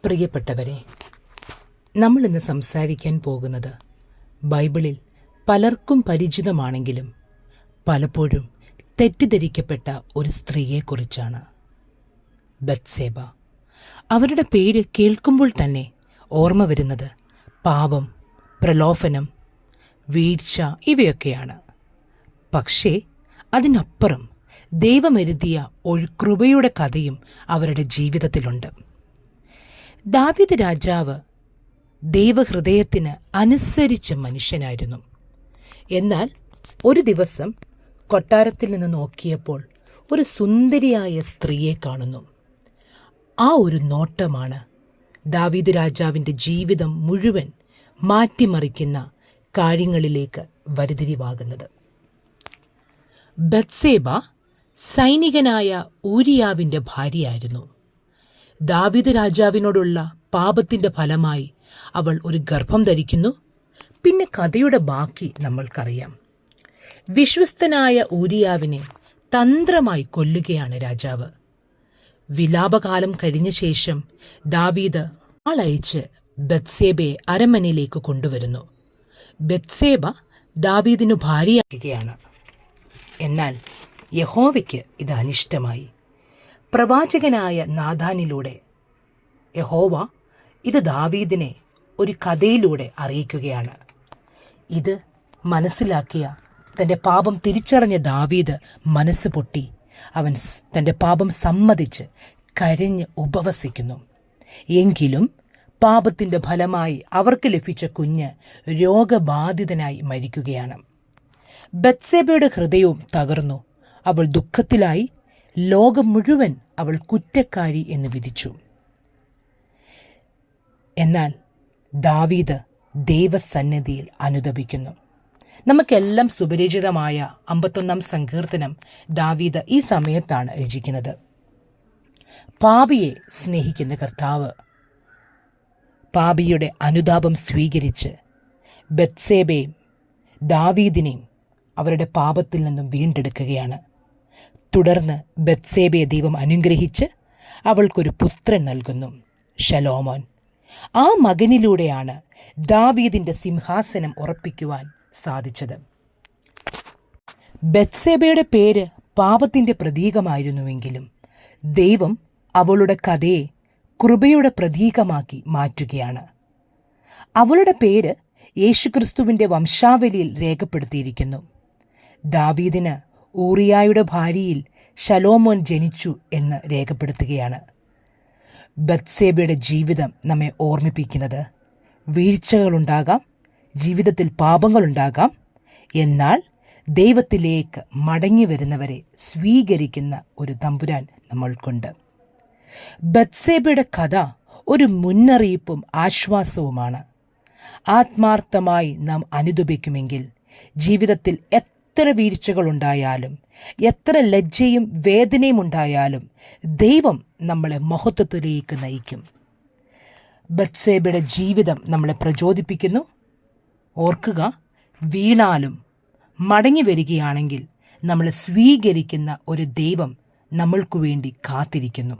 പ്രിയപ്പെട്ടവരെ, നമ്മളിന്ന് സംസാരിക്കാൻ പോകുന്നത് ബൈബിളിൽ പലർക്കും പരിചിതമാണെങ്കിലും പലപ്പോഴും തെറ്റിദ്ധരിക്കപ്പെട്ട ഒരു സ്ത്രീയെക്കുറിച്ചാണ്. ബത്സേബ. അവരുടെ പേര് കേൾക്കുമ്പോൾ തന്നെ ഓർമ്മ വരുന്നത് പാപം, പ്രലോഭനം, വീഴ്ച ഇവയൊക്കെയാണ്. പക്ഷേ അതിനപ്പുറം ദൈവമെഴുതിയ ഒരു കൃപയുടെ കഥയും അവരുടെ ജീവിതത്തിലുണ്ട്. ദാവീദ് രാജാവ് ദൈവഹൃദയത്തിന് അനുസരിച്ച മനുഷ്യനായിരുന്നു. എന്നാൽ ഒരു ദിവസം കൊട്ടാരത്തിൽ നിന്ന് നോക്കിയപ്പോൾ ഒരു സുന്ദരിയായ സ്ത്രീയെ കാണുന്നു. ആ ഒരു നോട്ടമാണ് ദാവീദ് രാജാവിൻ്റെ ജീവിതം മുഴുവൻ മാറ്റിമറിക്കുന്ന കാര്യങ്ങളിലേക്ക് വഴിതിരിവാകുന്നത്. ബത്സേബ സൈനികനായ ഊരിയാവിൻ്റെ ഭാര്യയായിരുന്നു. ദാവീദ് രാജാവിനോടുള്ള പാപത്തിൻ്റെ ഫലമായി അവൾ ഒരു ഗർഭം ധരിക്കുന്നു. പിന്നെ കഥയുടെ ബാക്കി നമ്മൾക്കറിയാം. വിശ്വസ്തനായ ഊരിയാവിനെ തന്ത്രമായി കൊല്ലുകയാണ് രാജാവ്. വിലാപകാലം കഴിഞ്ഞ ശേഷം ദാവീദ് ആളയച്ച് ബത്സേബയെ അരമനയിലേക്ക് കൊണ്ടുവരുന്നു. ബത്സേബ ദാവീദിനു ഭാര്യയാക്കുകയാണ്. എന്നാൽ യഹോവയ്ക്ക് ഇത് അനിഷ്ടമായി. പ്രവാചകനായ നാഥാനിലൂടെ യഹോവ ഇത് ദാവീദിനെ ഒരു കഥയിലൂടെ അറിയിക്കുകയാണ്. ഇത് മനസ്സിലാക്കിയ തൻ്റെ പാപം തിരിച്ചറിഞ്ഞ ദാവീദ് മനസ്സ് പൊട്ടി അവൻ തൻ്റെ പാപം സമ്മതിച്ച് കരഞ്ഞ് ഉപവസിക്കുന്നു. എങ്കിലും പാപത്തിൻ്റെ ഫലമായി അവർക്ക് ലഭിച്ച കുഞ്ഞ് രോഗബാധിതനായി മരിക്കുകയാണ്. ബത്സേബയുടെ ഹൃദയവും തകർന്നു. അവൾ ദുഃഖത്തിലായി. ലോകം മുഴുവൻ അവൾ കുറ്റക്കാരി എന്ന് വിധിച്ചു. എന്നാൽ ദാവീദ് ദൈവസന്നിധിയിൽ അനുതപിക്കുന്നു. നമുക്കെല്ലാം സുപരിചിതമായ 51 സങ്കീർത്തനം ദാവീദ് ഈ സമയത്താണ് രചിക്കുന്നത്. പാപിയെ സ്നേഹിക്കുന്ന കർത്താവ് പാപിയുടെ അനുതാപം സ്വീകരിച്ച് ബത്സേബയെയും ദാവീദിനെയും അവരുടെ പാപത്തിൽ നിന്നും വീണ്ടെടുക്കുകയാണ്. തുടർന്ന് ബത്സേബയെ ദൈവം അനുഗ്രഹിച്ച് അവൾക്കൊരു പുത്രൻ നൽകുന്നു, ശലോമോൻ. ആ മകനിലൂടെയാണ് ദാവീദിൻ്റെ സിംഹാസനം ഉറപ്പിക്കുവാൻ സാധിച്ചത്. ബത്സേബയുടെ പേര് പാപത്തിൻ്റെ പ്രതീകമായിരുന്നുവെങ്കിലും ദൈവം അവളുടെ കഥയെ കൃപയുടെ പ്രതീകമാക്കി മാറ്റുകയാണ്. അവളുടെ പേര് യേശുക്രിസ്തുവിൻ്റെ വംശാവലിയിൽ രേഖപ്പെടുത്തിയിരിക്കുന്നു. ദാവീദിന് ഊറിയായുടെ ഭാര്യയിൽ ശലോമോൻ ജനിച്ചു എന്ന് രേഖപ്പെടുത്തുകയാണ്. ബത്സേബയുടെ ജീവിതം നമ്മെ ഓർമ്മിപ്പിക്കുന്നത് വീഴ്ചകളുണ്ടാകാം, ജീവിതത്തിൽ പാപങ്ങളുണ്ടാകാം, എന്നാൽ ദൈവത്തിലേക്ക് മടങ്ങി വരുന്നവരെ സ്വീകരിക്കുന്ന ഒരു തമ്പുരാൻ നമ്മൾക്കുണ്ട്. ബത്സേബയുടെ കഥ ഒരു മുന്നറിയിപ്പും ആശ്വാസവുമാണ്. ആത്മാർത്ഥമായി നാം അനുദപിക്കുമെങ്കിൽ ജീവിതത്തിൽ എത്ര വീഴ്ചകളുണ്ടായാലും എത്ര ലജ്ജയും വേദനയും ഉണ്ടായാലും ദൈവം നമ്മളെ മഹത്വത്തിലേക്ക് നയിക്കും. ബത്സേബയുടെ ജീവിതം നമ്മളെ പ്രചോദിപ്പിക്കുന്നു. ഓർക്കുക, വീണാലും മടങ്ങി വരികയാണെങ്കിൽ നമ്മളെ സ്വീകരിക്കുന്ന ഒരു ദൈവം നമ്മൾക്കു വേണ്ടി കാത്തിരിക്കുന്നു.